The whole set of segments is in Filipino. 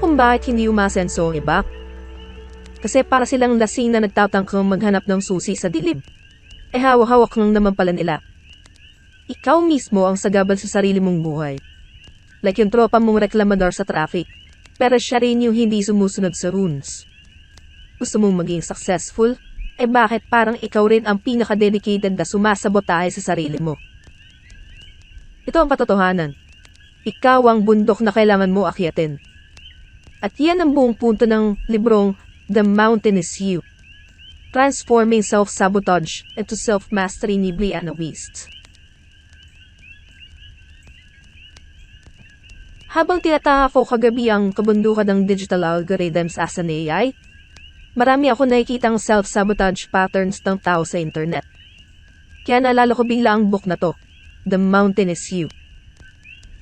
kung bakit hindi umasenso ang iba? Kasi para silang lasing na nagtatangkang maghanap ng susi sa dilim. Hawak-hawak lang naman pala nila. Ikaw mismo ang sagabal sa sarili mong buhay. Like yung tropa mong reklamador sa traffic. Pero siya rin yung hindi sumusunod sa rules. Gusto mong maging successful? Bakit parang ikaw rin ang pinaka-dedicated na sumasabotahe sa sarili mo? Ito ang katotohanan. Ikaw ang bundok na kailangan mo akyatin. At yan ang buong punto ng librong The Mountain is You. Transforming Self-Sabotage into Self-Mastery ni Brianna Wiest. Habang tinataka ko kagabi ang kabundukan ng digital algorithms as an AI, marami ako nakikitang self-sabotage patterns ng tao sa internet. Kaya naalala ko bigla ang book na to, The Mountain is You.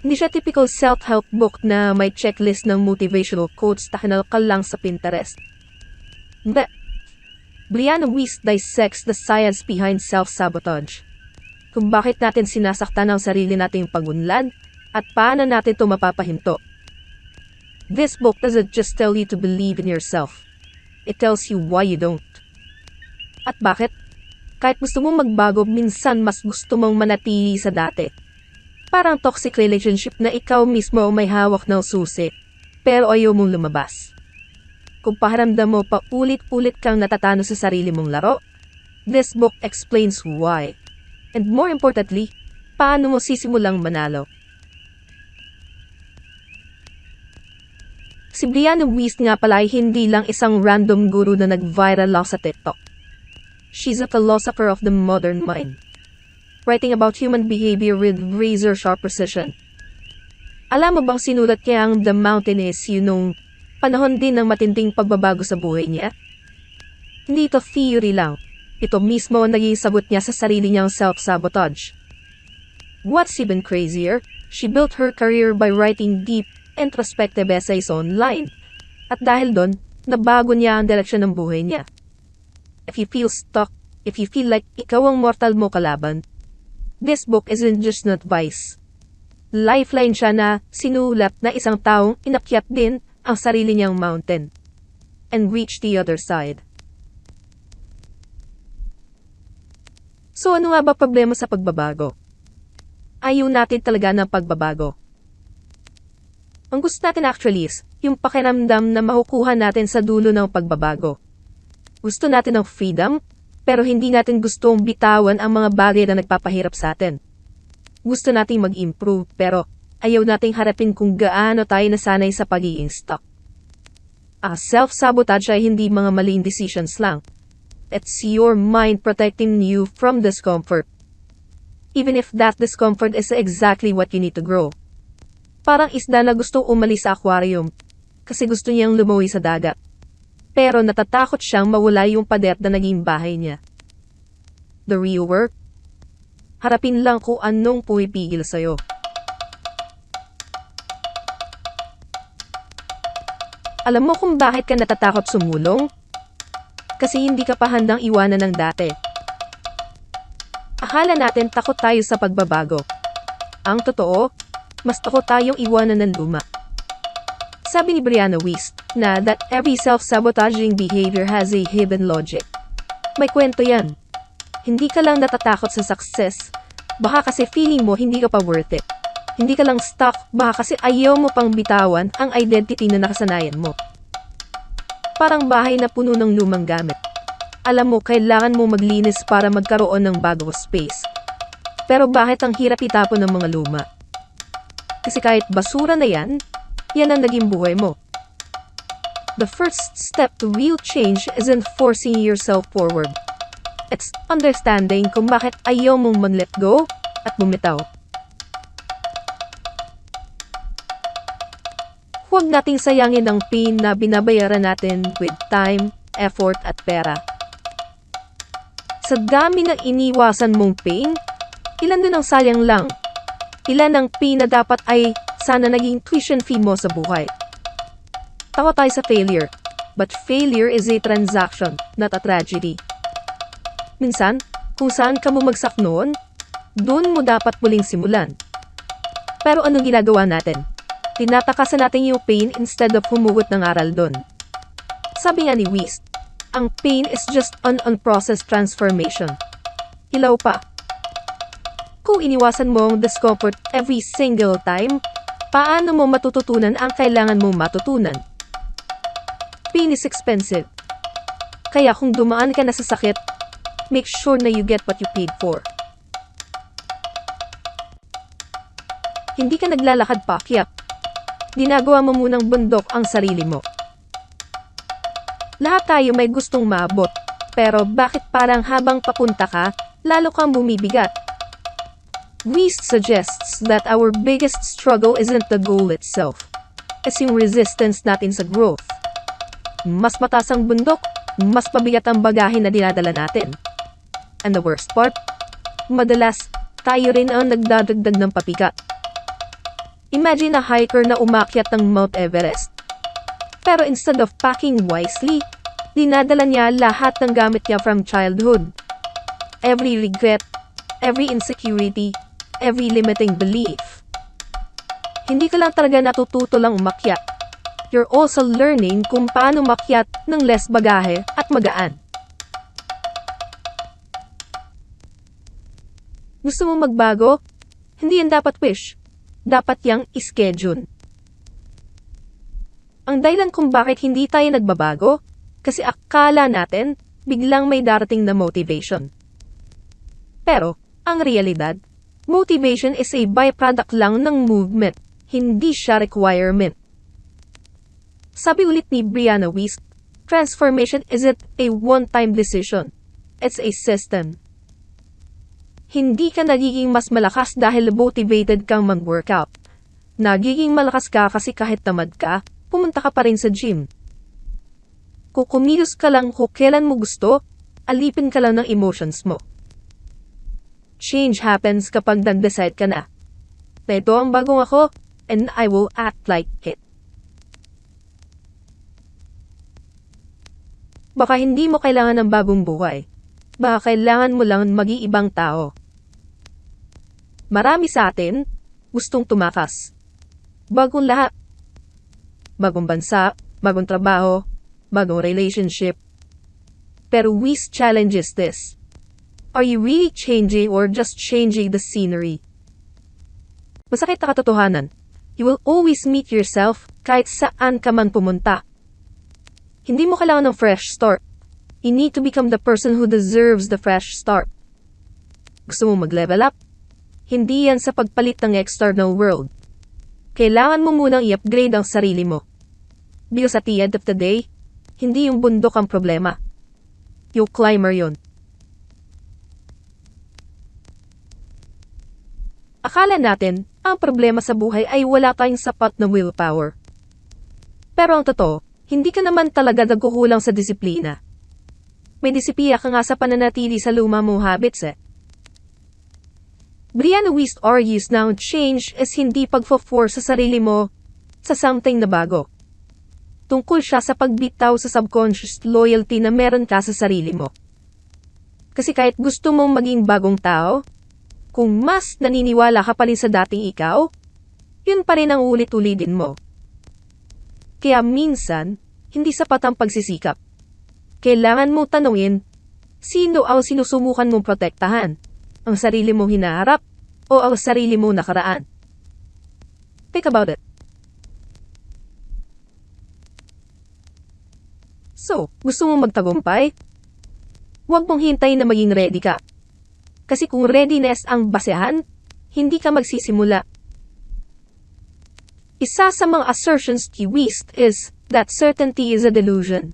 Hindi siya typical self-help book na may checklist ng motivational quotes na kinalkal lang sa Pinterest. Hindi. Brianna Wiest dissects the science behind self-sabotage. Kung bakit natin sinasaktan ang sarili nating pagunlad at paano natin ito mapapahinto. This book doesn't just tell you to believe in yourself. It tells you why you don't. At bakit? Kahit gusto mong magbago, minsan mas gusto mong manatili sa dati. Parang toxic relationship na ikaw mismo may hawak ng susi, pero ayaw mong lumabas. Kung paharamdam mo pa ulit-ulit kang natatalo sa sarili mong laro, this book explains why. And more importantly, paano mo sisimulang manalo. Si Brianna Wiest nga pala ay hindi lang isang random guru na nag-viral lang sa TikTok. She's a philosopher of the modern mind, writing about human behavior with razor-sharp precision. Alam mo bang sinulat niya ang The Mountain is You nung panahon din ng matinding pagbabago sa buhay niya? Hindi ito theory lang. Ito mismo ang naging sagot niya sa sarili niyang self-sabotage. What's even crazier, she built her career by writing deep, introspective essays online. At dahil doon, nabago niya ang direksyon ng buhay niya. If you feel stuck, if you feel like ikaw ang mortal mo kalaban, this book isn't just an advice. Lifeline siya na sinulat na isang taong inakyat din ang sarili niyang mountain and reach the other side. So ano nga ba problema sa pagbabago? Ayaw natin talaga ng pagbabago. Ang gusto natin actually is yung pakiramdam na makukuha natin sa dulo ng pagbabago. Gusto natin ng freedom, pero hindi natin gustong bitawan ang mga bagay na nagpapahirap sa atin. Gusto nating mag-improve, pero ayaw nating harapin kung gaano tayo nasanay sa pagiging stuck. Self-sabotage ay hindi mga maling decisions lang. It's your mind protecting you from discomfort. Even if that discomfort is exactly what you need to grow. Parang isda na gustong umalis sa aquarium kasi gusto niyang lumuwi sa dagat. Pero natatakot siyang mawala yung pader na naging bahay niya. The real work? Harapin lang kung anong pumipigil sa'yo. Alam mo kung bakit ka natatakot sumulong? Kasi hindi ka pa handang iwanan ng dati. Akala natin takot tayo sa pagbabago. Ang totoo, mas takot tayong iwanan ng luma. Sabi ni Brianna Wiest na that every self-sabotaging behavior has a hidden logic. May kwento yan. Hindi ka lang natatakot sa success, baka kasi feeling mo hindi ka pa worth it. Hindi ka lang stuck, baka kasi ayaw mo pang bitawan ang identity na nakasanayan mo. Parang bahay na puno ng lumang gamit. Alam mo, kailangan mo maglinis para magkaroon ng bagong space. Pero bakit ang hirap itapon ng mga luma? Kasi kahit basura na yan ang naging buhay mo. The first step to real change isn't forcing yourself forward. It's understanding kung bakit ayaw mong mag-let go at bumitaw. Huwag nating sayangin ang pain na binabayaran natin with time, effort at pera. Sa dami ng iniwasan mong pain, ilan din ang sayang lang? Ilan ang pain na dapat ay sana naging tuition fee mo sa buhay? Tawa tayo sa failure, but failure is a transaction, not a tragedy. Minsan, kung saan ka bumagsak noon, doon mo dapat muling simulan. Pero anong ginagawa natin? Tinatakasan natin yung pain instead of humugot ng aral dun. Sabi nga ni Whist, ang pain is just an unprocessed transformation. Ilaw pa. Kung iniwasan mo ang discomfort every single time, paano mo matututunan ang kailangan mong matutunan? Pain is expensive. Kaya kung dumaan ka na sa sakit, make sure na you get what you paid for. Hindi ka naglalakad paakyat. Ginagawa mo munang bundok ang sarili mo. Lahat tayo may gustong maabot, pero bakit parang habang papunta ka, lalo kang bumibigat? Whist suggests that our biggest struggle isn't the goal itself. It's yung resistance natin sa growth. Mas mataas ang bundok, mas pabigat ang bagahe na dinadala natin. And the worst part, madalas, tayo rin ang nagdadagdag ng pabigat. Imagine a hiker na umakyat ng Mount Everest. Pero instead of packing wisely, dinadala niya lahat ng gamit niya from childhood. Every regret, every insecurity, every limiting belief. Hindi ka lang talaga natututo lang umakyat. You're also learning kung paano umakyat ng less bagahe at magaan. Gusto mo magbago? Hindi yan dapat wish. Dapat yang ischedule. Ang dahilan kung bakit hindi tayo nagbabago, kasi akala natin biglang may darating na motivation. Pero, ang realidad, motivation is a byproduct lang ng movement, hindi siya requirement. Sabi ulit ni Brianna Wiest, transformation isn't a one-time decision. It's a system. Hindi ka nagiging mas malakas dahil motivated kang mag-workout. Nagiging malakas ka kasi kahit tamad ka, pumunta ka pa rin sa gym. Kung kumilos ka lang kung kailan mo gusto, alipin ka lang ng emotions mo. Change happens kapag nag-decide ka na. Na ito ang bagong ako, and I will act like it. Baka hindi mo kailangan ng bagong buhay. Baka kailangan mo lang maging ibang tao. Marami sa atin, gustong tumakas. Bagong lahat. Bagong bansa, bagong trabaho, bagong relationship. Pero Whist challenges this. Are you really changing or just changing the scenery? Masakit na katotohanan. You will always meet yourself kahit saan ka man pumunta. Hindi mo kailangan ng fresh start. You need to become the person who deserves the fresh start. Gusto mo mag-level up? Hindi yan sa pagpalit ng external world. Kailangan mo munang i-upgrade ang sarili mo. Because at the end of the day, hindi yung bundok ang problema. Yung climber yun. Akala natin, ang problema sa buhay ay wala tayong sapat na willpower. Pero ang totoo, hindi ka naman talaga nagkukulang sa disiplina. May disiplina ka nga sa pananatili sa luma mong habits eh. Brianna Wiest argues na ang change is hindi pagfo-force sa sarili mo sa something na bago. Tungkol siya sa pagbitaw sa subconscious loyalty na meron ka sa sarili mo. Kasi kahit gusto mong maging bagong tao, kung mas naniniwala ka pa rin sa dating ikaw, yun pa rin ang ulit-ulitin mo. Kaya minsan, hindi sapat ang pagsisikap. Kailangan mong tanungin, sino ang sinusumukan mong protektahan? Ang sarili mong hinaharap o ang sarili mong nakaraan? Think about it. So, gusto mong magtagumpay? Huwag mong hintayin na maging ready ka. Kasi kung readiness ang basehan, hindi ka magsisimula. Isa sa mga assertions ni Wiest is that certainty is a delusion.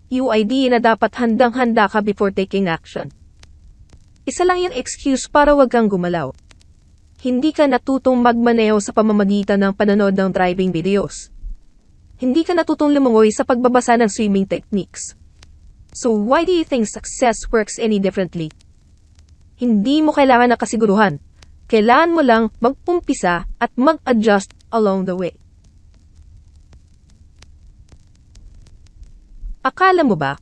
Yung idea na dapat handang-handa ka before taking action. Isa lang yung excuse para wag kang gumalaw. Hindi ka natutong magmaneho sa pamamagitan ng panonood ng driving videos. Hindi ka natutong lumangoy sa pagbabasa ng swimming techniques. So why do you think success works any differently? Hindi mo kailangan ng kasiguruhan. Kailangan mo lang mag-umpisa at mag-adjust along the way. Akala mo ba,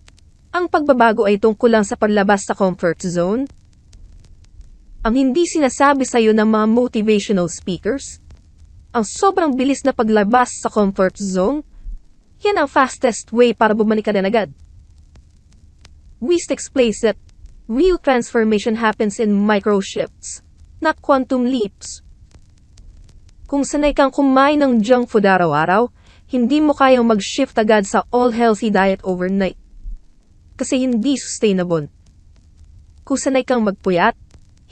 ang pagbabago ay tungkol lang sa paglabas sa comfort zone? Ang hindi sinasabi sa iyo ng mga motivational speakers? ang sobrang bilis na paglabas sa comfort zone, yan ang fastest way para bumalik ka na agad. Wiest explains that real transformation happens in micro shifts, not quantum leaps. Kung sanay kang kumain ng junk food araw-araw, hindi mo kayang mag-shift agad sa all-healthy diet overnight. Kasi hindi sustainable. Kung sanay kang magpuyat,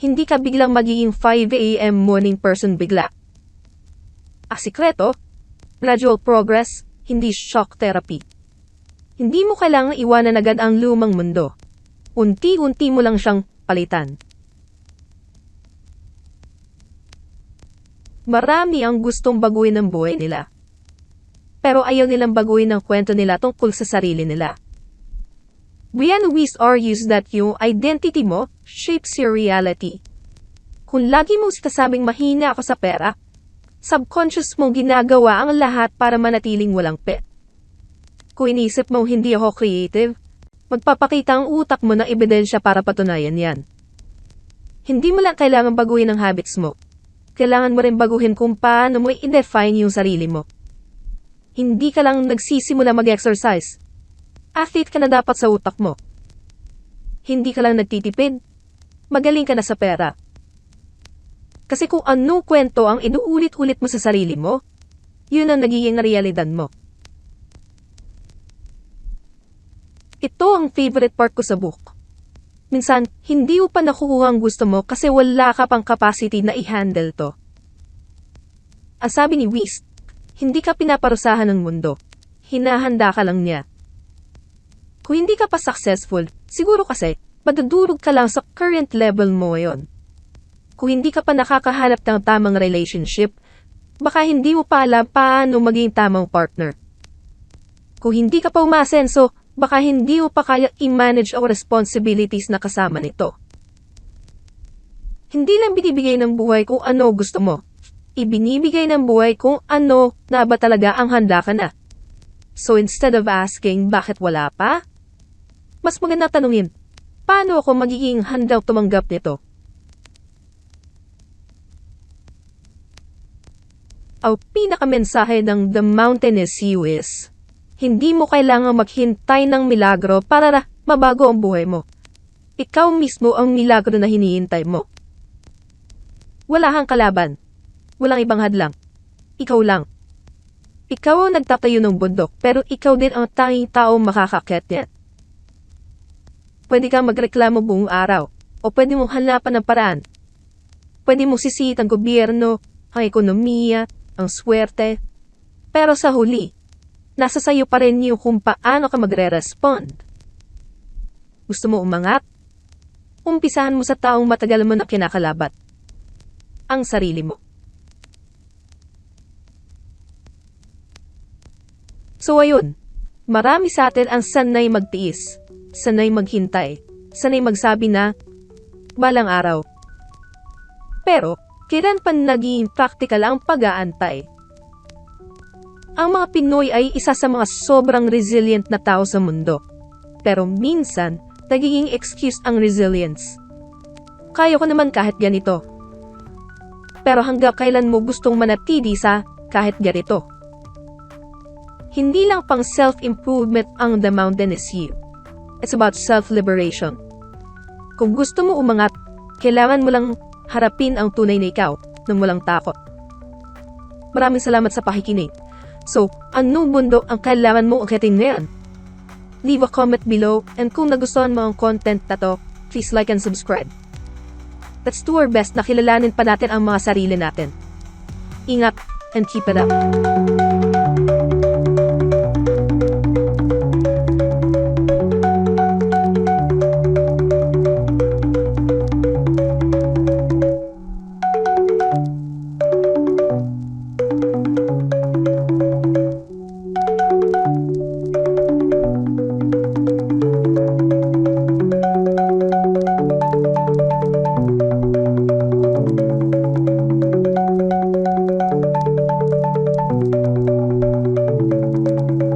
hindi ka biglang magiging 5 a.m. morning person bigla. Ang sikreto, gradual progress, hindi shock therapy. Hindi mo kailangang iwanan agad ang lumang mundo. Unti-unti mo lang siyang palitan. Marami ang gustong baguhin ang buhay nila. Pero ayaw nilang baguhin ang kwento nila tungkol sa sarili nila. Brianna Wiest argues that yung identity mo shapes your reality. Kung lagi mong sinasabing mahina ako sa pera, subconscious mong ginagawa ang lahat para manatiling walang pet. Kung inisip mong hindi ako creative, magpapakita ang utak mo ng ebidensya para patunayan yan. Hindi mo lang kailangan baguhin ang habits mo. Kailangan mo rin baguhin kung paano mo i-define yung sarili mo. Hindi ka lang nagsisimula mag-exercise. Athlete ka na dapat sa utak mo. Hindi ka lang nagtitipid. Magaling ka na sa pera. Kasi kung anong kwento ang inuulit-ulit mo sa sarili mo, yun ang nagiging realidad mo. Ito ang favorite part ko sa book. Minsan, hindi mo pa nakukuha ang gusto mo kasi wala ka pang capacity na i-handle to. Ang sabi ni Wiest, hindi ka pinaparusahan ng mundo. Hinahanda ka lang niya. Kung hindi ka pa successful, siguro kasi, madudurog ka lang sa current level mo ngayon. Kung hindi ka pa nakakahanap ng tamang relationship, baka hindi mo pa alam paano maging tamang partner. Kung hindi ka pa umasenso, baka hindi mo pa kaya i-manage ang responsibilities na kasama nito. Hindi lang binibigay ng buhay kung ano gusto mo. Ibinibigay ng buhay kung ano na ba talaga ang handa ka na. So instead of asking bakit wala pa, mas maganda tanungin, paano ako magiging handang tumanggap nito? Ang pinakamensahe ng The Mountain is You is, hindi mo kailangang maghintay ng milagro para mabago ang buhay mo. Ikaw mismo ang milagro na hinihintay mo. Wala kang kalaban. Walang ibang hadlang. Ikaw lang. Ikaw ang nagtatayo ng bundok, pero ikaw din ang tanging taong makakakyat yan. Pwede kang magreklamo buong araw, o pwede mong hanapan ng paraan. Pwede mong sisiit ang gobyerno, ang ekonomiya, ang swerte. Pero sa huli, nasa sayo pa rin yung kung paano ka magre-respond. Gusto mo umangat? Umpisahan mo sa taong matagal mo na kinakalabat. Ang sarili mo. So ayun, marami sa atin ang sanay magtiis, sanay maghintay, sanay magsabi na, balang araw. Pero, kailan pa naging practical ang pag-aantay? Ang mga Pinoy ay isa sa mga sobrang resilient na tao sa mundo. Pero minsan, nagiging excuse ang resilience. Kaya ko naman kahit ganito. Pero hanggang kailan mo gustong manatili sa kahit ganito? Hindi lang pang self-improvement ang The Mountain is You. It's about self-liberation. Kung gusto mo umangat, kailangan mo lang harapin ang tunay na ikaw nang walang takot. Maraming salamat sa pakikinig. So, anong bundok ang kailangan mo akitin ngayon? Leave a comment below, and kung nagustuhan mo ang content na to, please like and subscribe. Let's do our best na kilalanin pa natin ang mga sarili natin. Ingat and keep it up.